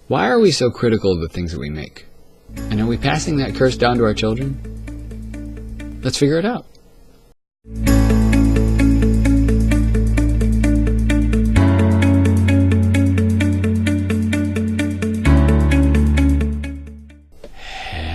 Why are we so critical of the things that we make? And are we passing that curse down to our children? Let's figure it out.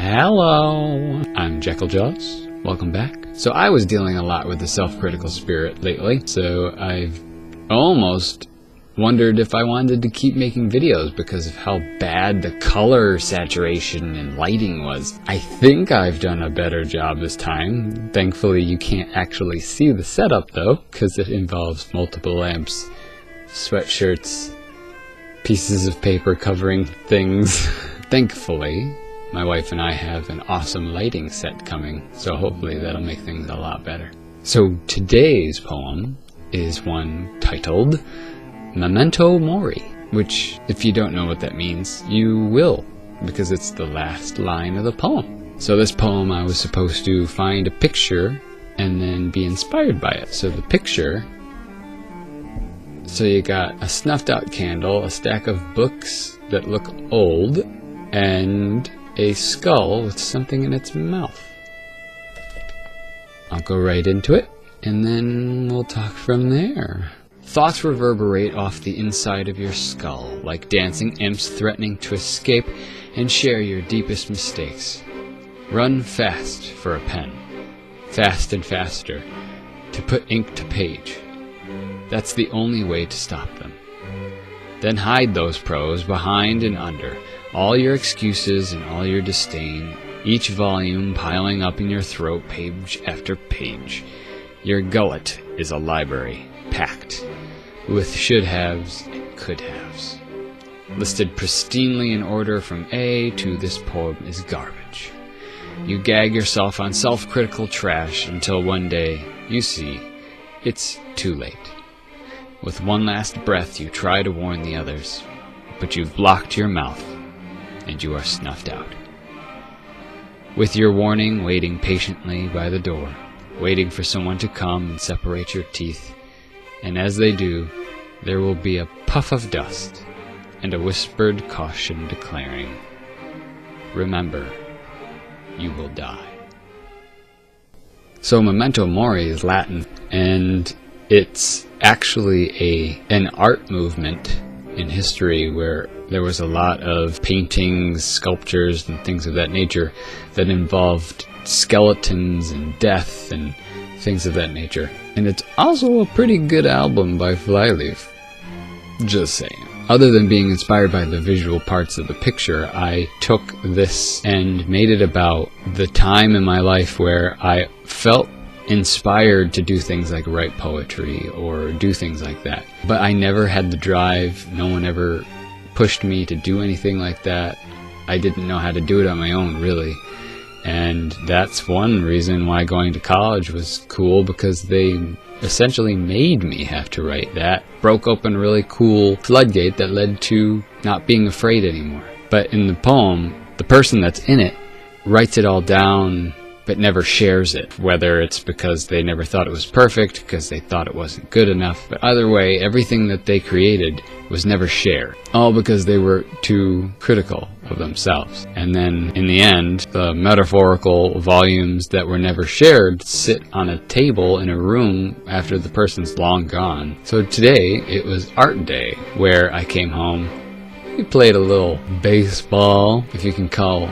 Hello, I'm Jekyll Jaws. Welcome back. So I was dealing a lot with the self-critical spirit lately, so I've almost wondered if I wanted to keep making videos because of how bad the color saturation and lighting was. I think I've done a better job this time. Thankfully you can't actually see the setup though, because it involves multiple lamps, sweatshirts, pieces of paper covering things. Thankfully, my wife and I have an awesome lighting set coming, so hopefully that'll make things a lot better. So today's poem is one titled Memento Mori, which, if you don't know what that means, you will, because it's the last line of the poem. So this poem, I was supposed to find a picture and then be inspired by it. So the picture, so you got a snuffed out candle, a stack of books that look old, and a skull with something in its mouth. I'll go right into it, and then we'll talk from there. Thoughts reverberate off the inside of your skull, like dancing imps threatening to escape and share your deepest mistakes. Run fast for a pen, fast and faster, to put ink to page. That's the only way to stop them. Then hide those prose behind and under, all your excuses and all your disdain, each volume piling up in your throat page after page. Your gullet is a library, packed with should-haves and could-haves, listed pristinely in order from A to this poem is garbage. You gag yourself on self-critical trash until one day you see it's too late. With one last breath you try to warn the others, but you've blocked your mouth and you are snuffed out. With your warning waiting patiently by the door, waiting for someone to come and separate your teeth, and as they do, there will be a puff of dust and a whispered caution declaring, remember, you will die. So Memento Mori is Latin, and it's actually an art movement in history where there was a lot of paintings, sculptures, and things of that nature that involved skeletons and death and things of that nature. And it's also a pretty good album by Flyleaf. Just saying. Other than being inspired by the visual parts of the picture, I took this and made it about the time in my life where I felt inspired to do things like write poetry or do things like that. But I never had the drive. No one ever pushed me to do anything like that. I didn't know how to do it on my own, really. And that's one reason why going to college was cool, because they essentially made me have to write that. Broke open a really cool floodgate that led to not being afraid anymore. But in the poem, the person that's in it writes it all down but never shares it, whether it's because they never thought it was perfect, because they thought it wasn't good enough. But either way, everything that they created was never shared, all because they were too critical of themselves. And then in the end, the metaphorical volumes that were never shared sit on a table in a room after the person's long gone. So today it was art day, where I came home, we played a little baseball, if you can call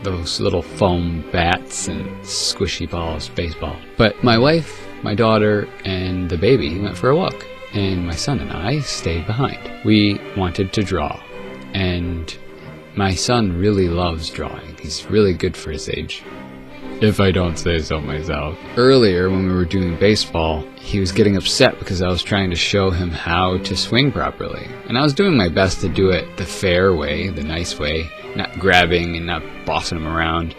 those little foam bats and squishy balls baseball. But my wife, my daughter, and the baby went for a walk, and my son and I stayed behind. We wanted to draw, and my son really loves drawing. He's really good for his age, if I don't say so myself. Earlier, when we were doing baseball, he was getting upset because I was trying to show him how to swing properly. And I was doing my best to do it the fair way, the nice way, not grabbing and not bossing him around.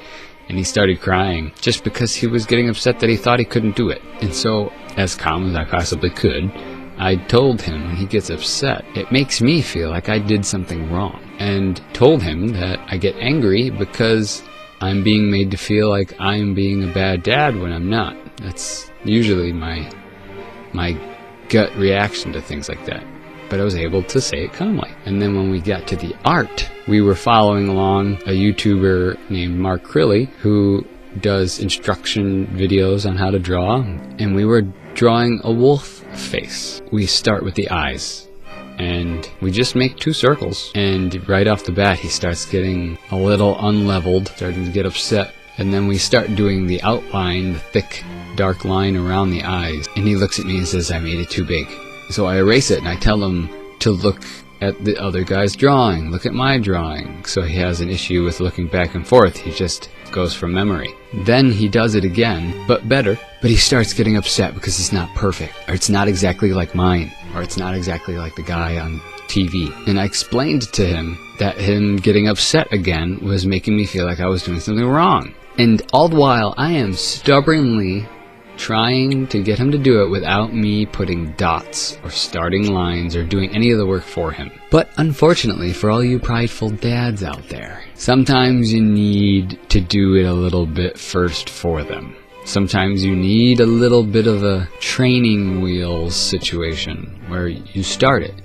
And he started crying just because he was getting upset that he thought he couldn't do it. And so, as calm as I possibly could, I told him when he gets upset, it makes me feel like I did something wrong. And told him that I get angry because I'm being made to feel like I'm being a bad dad when I'm not. That's usually my gut reaction to things like that. but I was able to say it calmly. And then when we got to the art, we were following along a YouTuber named Mark Crilly, who does instruction videos on how to draw, and we were drawing a wolf face. We start with the eyes, and we just make 2 circles, and right off the bat he starts getting a little unleveled, starting to get upset, and then we start doing the outline, the thick dark line around the eyes, and he looks at me and says, "I made it too big." So I erase it and I tell him to look at the other guy's drawing, look at my drawing. So he has an issue with looking back and forth. He just goes from memory. Then he does it again, but better, but he starts getting upset because it's not perfect, or it's not exactly like mine, or it's not exactly like the guy on TV. And I explained to him that him getting upset again was making me feel like I was doing something wrong. And all the while I am stubbornly trying to get him to do it without me putting dots or starting lines or doing any of the work for him. But unfortunately, for all you prideful dads out there, sometimes you need to do it a little bit first for them. Sometimes you need a little bit of a training wheels situation where you start it.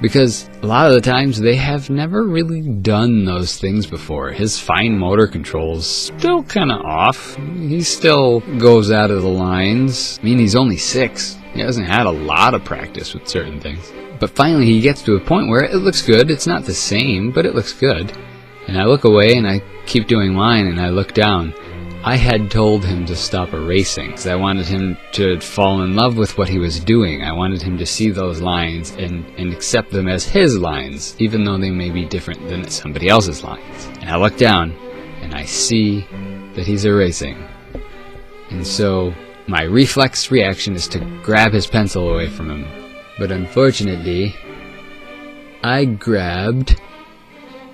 Because a lot of the times they have never really done those things before. His fine motor control's still kind of off. He still goes out of the lines. I mean, he's only 6. He hasn't had a lot of practice with certain things. But finally he gets to a point where it looks good. It's not the same, but it looks good. And I look away and I keep doing mine, and I look down. I had told him to stop erasing because I wanted him to fall in love with what he was doing. I wanted him to see those lines and accept them as his lines, even though they may be different than somebody else's lines. And I look down and I see that he's erasing. And so my reflex reaction is to grab his pencil away from him. But unfortunately, I grabbed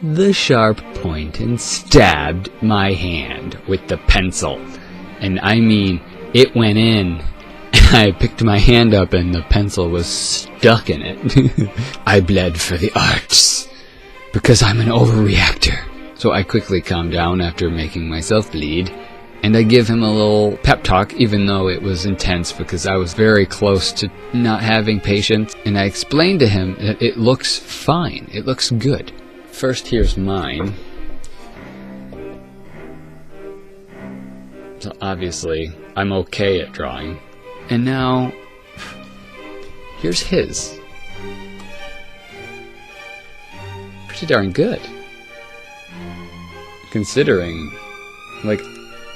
the sharp point and stabbed my hand with the pencil. And I mean, it went in, and I picked my hand up and the pencil was stuck in it. I bled for the arts, because I'm an overreactor. So I quickly calmed down after making myself bleed, and I give him a little pep talk, even though it was intense because I was very close to not having patience. And I explained to him that it looks fine, it looks good. First, here's mine. So obviously, I'm okay at drawing. And now, here's his. Pretty darn good. Considering, like,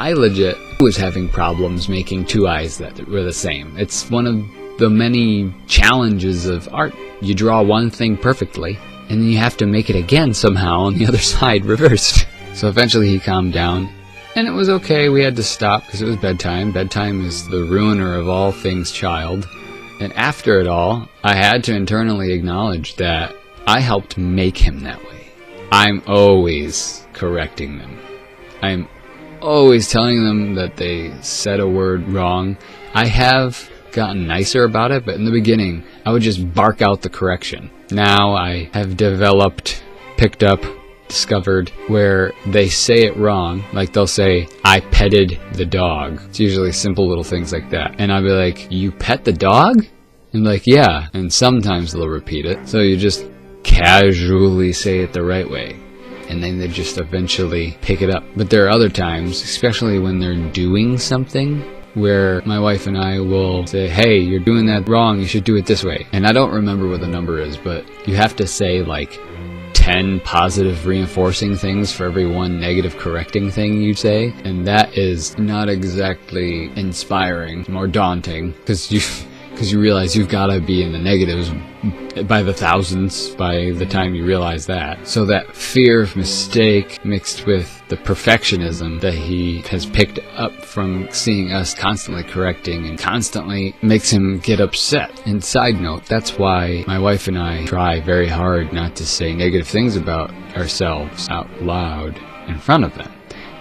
I legit was having problems making 2 eyes that were the same. It's one of the many challenges of art. You draw one thing perfectly, and then you have to make it again somehow on the other side reversed. So eventually he calmed down, and it was okay. We had to stop because it was bedtime. Bedtime is the ruiner of all things child. And after it all, I had to internally acknowledge that I helped make him that way. I'm always correcting them. I'm always telling them that they said a word wrong. I have gotten nicer about it, but in the beginning, I would just bark out the correction. Now I have picked up, discovered where they say it wrong. Like they'll say, "I petted the dog." It's usually simple little things like that. And I'll be like, "You pet the dog?" And like, "Yeah." And sometimes they'll repeat it. So you just casually say it the right way. And then they just eventually pick it up. But there are other times, especially when they're doing something, where my wife and I will say, "Hey, you're doing that wrong, you should do it this way." And I don't remember what the number is, but you have to say like 10 positive reinforcing things for every 1 negative correcting thing you say. And that is not exactly inspiring, more daunting, because you realize you've got to be in the negatives by the thousands by the time you realize that. So that fear of mistake mixed with the perfectionism that he has picked up from seeing us constantly correcting and constantly makes him get upset. And side note, that's why my wife and I try very hard not to say negative things about ourselves out loud in front of them.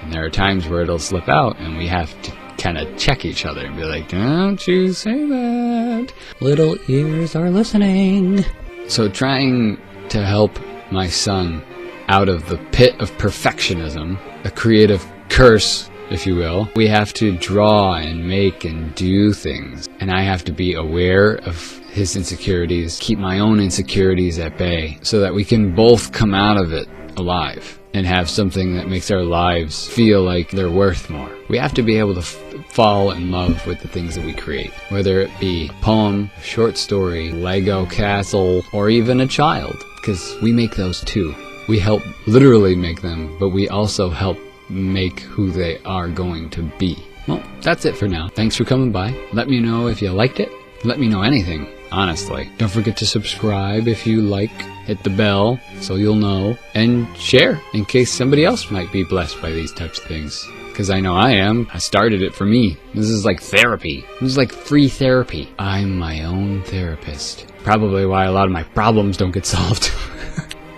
And there are times where it'll slip out and we have to kind of check each other and be like, "Don't you say that. Little ears are listening." So trying to help my son out of the pit of perfectionism, a creative curse if you will. We have to draw and make and do things. And I have to be aware of his insecurities, keep my own insecurities at bay, so that we can both come out of it alive and have something that makes our lives feel like they're worth more. We have to be able to fall in love with the things that we create, whether it be poem, short story, Lego castle, or even a child, because we make those too. We help literally make them, but we also help make who they are going to be. Well, that's it for now. Thanks for coming by. Let me know if you liked it. Let me know anything, honestly. Don't forget to subscribe if you like. Hit the bell so you'll know. And share in case somebody else might be blessed by these types of things. Because I know I am. I started it for me. This is like therapy. This is like free therapy. I'm my own therapist. Probably why a lot of my problems don't get solved.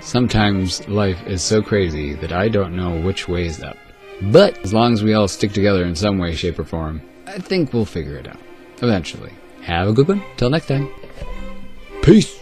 Sometimes life is so crazy that I don't know which way is up. But as long as we all stick together in some way, shape, or form, I think we'll figure it out. Eventually. Have a good one. Till next time. Peace.